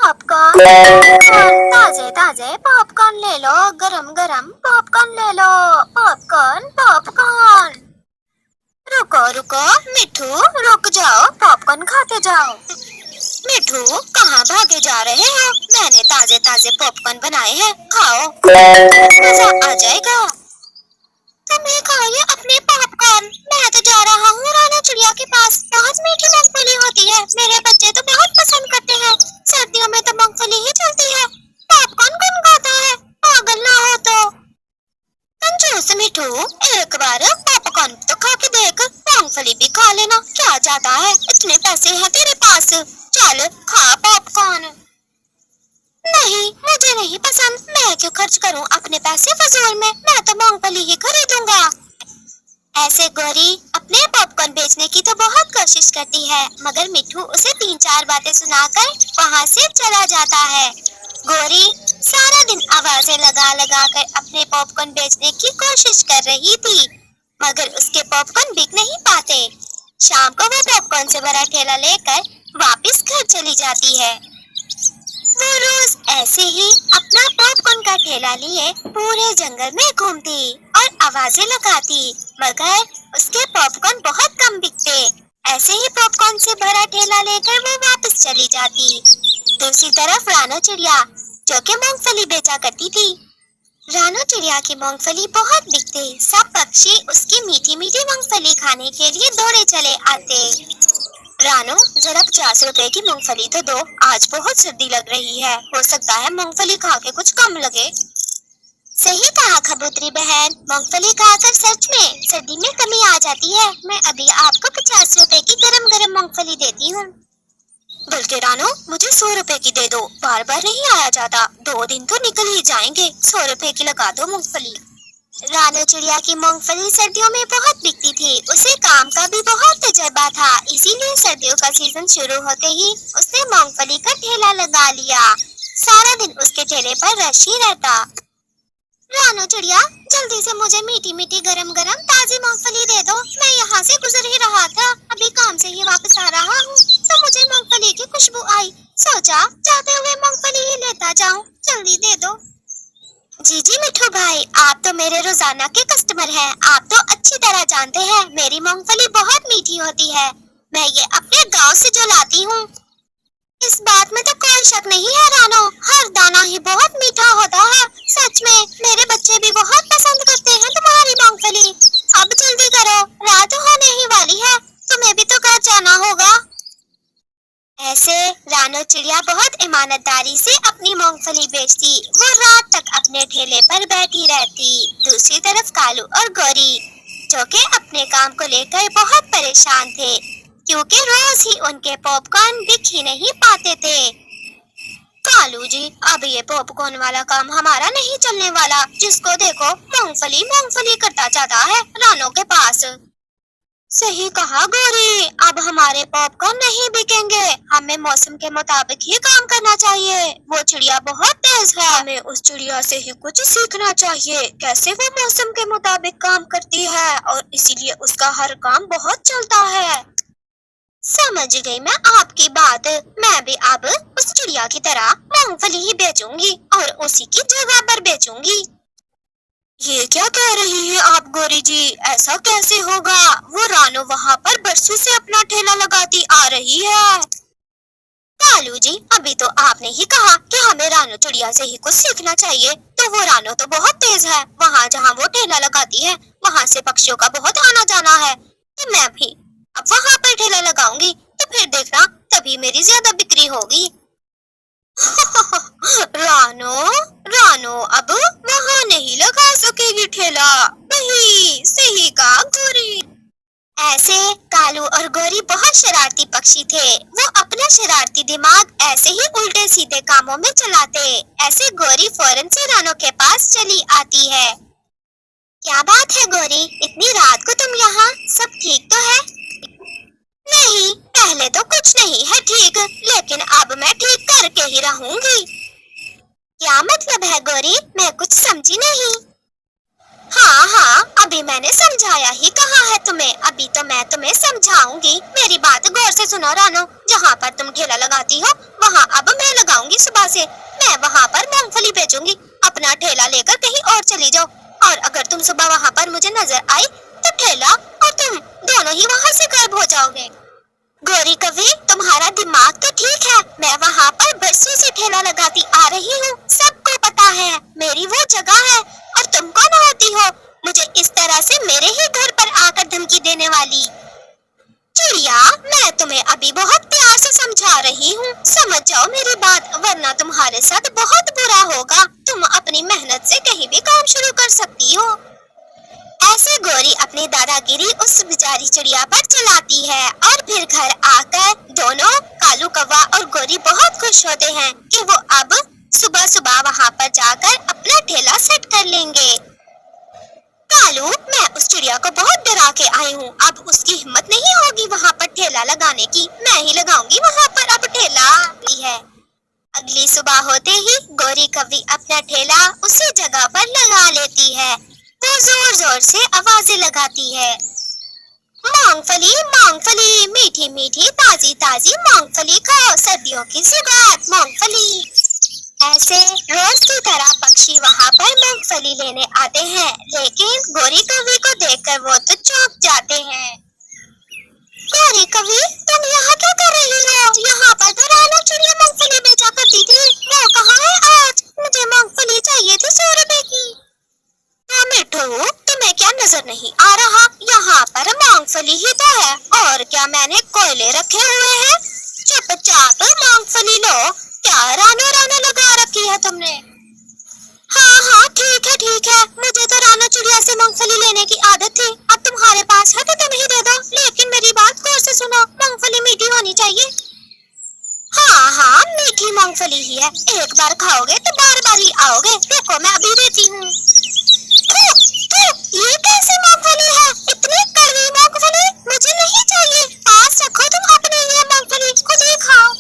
Pop corn ताजे ताजे popcorn ले लो, गरम गरम पॉपकॉर्न ले लो। Popcorn popcorn. रुको रुको मिठू, रुक जाओ, पॉपकॉर्न खाते जाओ। मिठू कहाँ भागे जा रहे हो? मैंने ताजे ताजे पॉपकॉर्न बनाए हैं, खाओ, मजा आ जाएगा। तुम्हें खाइए अपने पॉपकॉर्न, मैं तो जा रहा हूँ राना चिड़िया के पास। बहुत मीठी मूंगफली होती है, मेरे बच्चे तो बहुत पसंद करते हैं। सर्दियों में तो मूंगफली ही चलती है। पॉपकॉर्न कौन खाता है? पागल ना हो तो। कंजूस मिठू, एक बार पॉपकॉर्न तो खा के देख, मूंगफली भी खा लेना, क्या जाता है, इतने पैसे हैं तेरे पास, चल खा पॉपकॉर्न। नहीं, मुझे नहीं पसंद, मैं क्यों खर्च करूं अपने पैसे फजूल में, मैं तो मूंगफली ही खरीदूंगा। ऐसे गौरी अपने पॉपकॉर्न बेचने की तो बहुत कोशिश करती है, मगर मिठू उसे 3-4 बातें सुनाकर वहाँ से चला जाता है। गौरी सारा दिन आवाजें लगा लगा कर अपने पॉपकॉर्न बेचने की कोशिश कर रही थी, मगर उसके पॉपकॉर्न बिक नहीं पाते। शाम को वो पॉपकॉर्न से भरा ठेला लेकर वापस घर चली जाती है। वो रोज ऐसे ही अपना पॉपकॉर्न का ठेला लिए पूरे जंगल में घूमती और आवाजें लगाती, मगर उसके पॉपकॉर्न बहुत कम बिकते। ऐसे ही पॉपकॉर्न से भरा ठेला लेकर वो वापस चली जाती। दूसरी तरफ रानो चिड़िया, जो कि मूंगफली बेचा करती थी। रानो चिड़िया की मूंगफली बहुत बिकते, सब पक्षी उसकी मीठी मीठी मूंगफली खाने के लिए दौड़े चले आते। रानो, जरा 50 रुपए की मूंगफली तो दो, आज बहुत सर्दी लग रही है, हो सकता है मूंगफली खा के कुछ कम लगे। सही कहा कबूतरी बहन, मूंगफली खाकर सच में सर्दी में कमी आ जाती है। मैं अभी आपको 50 रुपए की गरम गरम मूंगफली देती हूँ। बल्कि रानो, मुझे 100 रुपए की दे दो, बार बार नहीं आया जाता, 2 दिन तो निकल ही जाएंगे, 100 रुपए की लगा दो मूंगफली। रानो चिड़िया की मूंगफली सर्दियों में बहुत बिकती थी, उसे काम का भी बहुत तजर्बा था, इसीलिए सर्दियों का सीजन शुरू होते ही उसने मूंगफली का ठेला लगा लिया। सारा दिन उसके ठेले पर रश ही रहता। रानो चिड़िया, जल्दी से मुझे मीठी मीठी गरम गरम ताजी मूंगफली दे दो, मैं यहाँ से गुजर ही रहा था, अभी काम से ही वापस आ रहा हूँ तो मुझे मूंगफली की खुशबू आई, सोचा जाते हुए मूंगफली ही लेता जाऊँ, जल्दी दे दो। जी जी मिठू भाई, आप तो मेरे रोजाना के कस्टमर हैं, आप तो अच्छी तरह जानते हैं मेरी मूंगफली बहुत मीठी होती है, मैं ये अपने गांव से जो लाती हूँ। इस बात में तो कोई शक नहीं है रानो, हर दाना ही बहुत मीठा होता है, सच में मेरे बच्चे भी बहुत पसंद करते हैं तुम्हारी मूंगफली। अब जल्दी करो, रात होने ही वाली है, तुम्हें भी तो घर जाना होगा। ऐसे रानो चिड़िया बहुत ईमानदारी से अपनी मूंगफली बेचती, वो रात तक अपने ठेले पर बैठी रहती। दूसरी तरफ कालू और गौरी, जो कि अपने काम को लेकर बहुत परेशान थे, क्योंकि रोज ही उनके पॉपकॉर्न बिक ही नहीं पाते थे। कालू जी, अब ये पॉपकॉर्न वाला काम हमारा नहीं चलने वाला, जिसको देखो मूंगफली मूंगफली करता जाता है रानो के पास। सही कहा गौरी, अब हमारे पॉपकॉर्न नहीं बिकेंगे, हमें मौसम के मुताबिक ही काम करना चाहिए। वो चिड़िया बहुत तेज है, हमें उस चिड़िया से ही कुछ सीखना चाहिए, कैसे वो मौसम के मुताबिक काम करती है और इसीलिए उसका हर काम बहुत चलता है। समझ गई मैं आपकी बात, मैं भी अब उस चिड़िया की तरह मूंगफली ही बेचूंगी और उसी की जगह पर बेचूंगी। ये क्या कह रही है आप गौरी जी, ऐसा कैसे होगा? वो रानो वहाँ पर बरसों से अपना ठेला लगाती आ रही है। कालू जी, अभी तो आपने ही कहा कि हमें रानो चिड़िया से ही कुछ सीखना चाहिए, तो वो रानो तो बहुत तेज है, वहाँ जहाँ वो ठेला लगाती है वहाँ से पक्षियों का बहुत आना जाना है, तो मैं भी अब वहाँ पर ठेला लगाऊंगी, तो फिर देखना तभी मेरी ज्यादा बिक्री होगी। रानो रानो अब वहाँ नहीं लगा सकेगी ठेला, वही सही कहा गौरी। ऐसे कालू और गौरी बहुत शरारती पक्षी थे, वो अपना शरारती दिमाग ऐसे ही उल्टे सीधे कामों में चलाते। ऐसे गौरी फौरन से रानो के पास चली आती है। क्या बात है गौरी, इतनी रात को तुम यहाँ, सब ठीक तो है? नहीं, पहले तो कुछ नहीं है ठीक, लेकिन अब मैं ठीक करके ही रहूंगी। क्या मतलब है गौरी, मैं कुछ समझी नहीं। हाँ हाँ, अभी मैंने समझाया ही कहा है तुम्हें, अभी तो मैं तुम्हें समझाऊंगी, मेरी बात गौर से सुनो रानो, जहाँ पर तुम ठेला लगाती हो वहाँ अब मैं लगाऊंगी वहाँ पर मूंगफली बेचूंगी। अपना ठेला लेकर कहीं और चली जाओ, और अगर तुम सुबह वहाँ पर मुझे नजर आई तो ठेला और तुम दोनों ही वहाँ से गायब हो जाओगे। गौरी कवि, तुम्हारा दिमाग तो ठीक है, मैं वहाँ पर बरसों से ठेला लगाती आ रही हूँ, सबको पता है मेरी वो जगह है। और तुम कौन होती हो मुझे इस तरह से मेरे ही घर पर आकर धमकी देने वाली? चिड़िया, मैं तुम्हें अभी बहुत प्यार से समझा रही हूँ, समझ जाओ मेरी बात, वरना तुम्हारे साथ बहुत बुरा होगा। तुम अपनी मेहनत से कहीं भी काम शुरू कर सकती हो। ऐसे गौरी अपनी दादागिरी उस बेचारी चिड़िया पर चलाती है, और फिर घर आकर दोनों कालू कौवा और गौरी बहुत खुश होते हैं कि वो अब सुबह सुबह वहाँ पर जाकर अपना ठेला सेट कर लेंगे। कालू, मैं उस चिड़िया को बहुत डरा के आई हूँ, अब उसकी हिम्मत नहीं होगी वहाँ पर ठेला लगाने की, मैं ही लगाऊंगी वहाँ पर अब ठेला है। अगली सुबह होते ही गौरी कवि अपना ठेला उसी जगह पर लगा लेती है। वो जोर जोर से आवाजें लगाती है, मूंगफली मूंगफली, मीठी मीठी ताजी ताजी मूंगफली खाओ, सर्दियों की सौगात मूंगफली। ऐसे रोज की तरह पक्षी वहाँ पर मूंगफली लेने आते हैं, लेकिन गौरी कवि को देखकर वो तो चौंक जाते हैं। गौरी कवि, तुम यहाँ क्या कर रही हो? यहाँ पर तो रानो चिड़िया मूंगफली बेचा करती थी, वो कहाँ है आज? मुझे मूंगफली चाहिए थी 100 रुपए की। तो मिठू, तुम्हें क्या नजर नहीं आ रहा? यहाँ पर मूंगफली ही तो है, और क्या मैंने कोयले रखे हुए हैं? चुपचाप मूंगफली लो। क्या रानो रानो लगा रखी है तुमने? हाँ हाँ ठीक है, मुझे तो रानो चिड़िया से मूंगफली लेने की आदत थी, अब तुम्हारे पास है तो तुम ही दे दो, लेकिन मेरी बात गौर से सुनो, मूंगफली मीठी होनी चाहिए। हाँ मीठी मूंगफली ही है, एक बार खाओगे तो बार बार ही आओगे, देखो मैं अभी देती हूँ। ये कैसी मूंगफली है? इतनी कड़वी मूंगफली मुझे नहीं चाहिए, पास रखो तुम अपनी ये मूंगफली, खुद ही खाओ।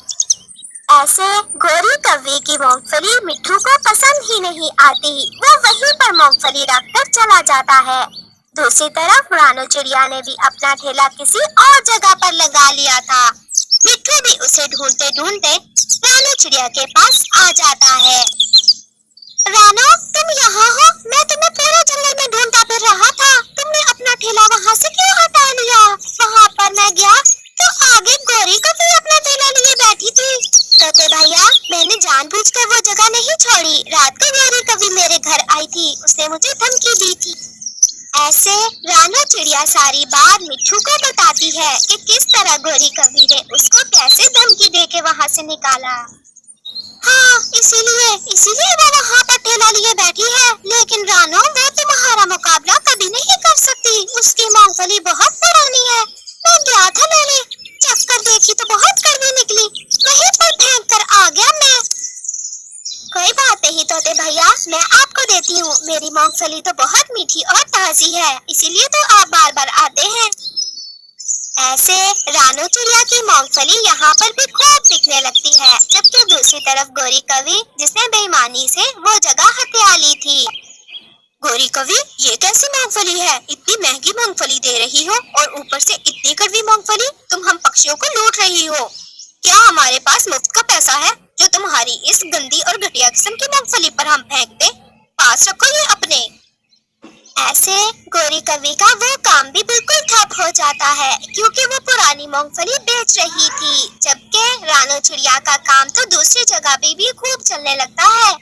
ऐसे गौरी कवि की मूंगफली मिट्ठू को पसंद ही नहीं आती, वो वहीं पर मूंगफली रखकर चला जाता है। दूसरी तरफ रानो चिड़िया ने भी अपना ठेला किसी और जगह पर लगा लिया था। मिट्ठू भी उसे ढूंढते ढूंढते रानो चिड़िया के पास आ जाता है। रानो, तुम यहाँ हो? मैं तुम्हें पूरे जंगल में ढूंढता फिर रहा था, तुमने अपना ठेला वहाँ से क्यों हटा लिया? वहाँ पर मैं गया तो आगे गौरी कवि अपना ठेला लिए बैठी थी। तोते भैया, मैंने जानबूझकर वो जगह नहीं छोड़ी, रात को गौरी कवि मेरे घर आई थी, उसने मुझे धमकी दी थी। ऐसे रानो चिड़िया सारी बात मिट्ठू को बताती है कि किस तरह गौरी कवि ने उसको कैसे धमकी देके वहाँ से निकाला। हाँ, इसीलिए वो वहाँ पर ठेला लिए बैठी है, लेकिन रानो, वो तुम्हारा मुकाबला कभी नहीं कर सकती, उसकी मूंगफली बहुत पुरानी है। मैं गया था लेने, चक्कर देखी तो बहुत कड़वी निकली, वहीं पर फेंक कर आ गया मैं। कोई बात नहीं तोते भैया, मैं आपको देती हूँ, मेरी मूंगफली तो बहुत मीठी और ताजी है, इसीलिए तो आप बार बार आते हैं। ऐसे रानो चिड़िया की मूंगफली यहाँ पर भी खूब बिकने लगती है, जबकि दूसरी तरफ गौरी कवि, जिसने बेईमानी से वो जगह हथिया ली थी। गौरी कवि, ये कैसी मूंगफली है? इतनी महंगी मूंगफली दे रही हो, और ऊपर से इतनी कड़वी मूंगफली, तुम हम पक्षियों को लूट रही हो। क्या हमारे पास मुफ्त का पैसा है जो तुम्हारी इस गंदी और घटिया किस्म की मूंगफली पर हम फेंक दे? पास रखो ये अपने। ऐसे गौरी कवि का वो काम भी बिल्कुल ठप हो जाता है, क्योंकि वो पुरानी मूंगफली बेच रही थी, जबकि रानो चिड़िया का काम तो दूसरी जगह पे भी खूब चलने लगता है।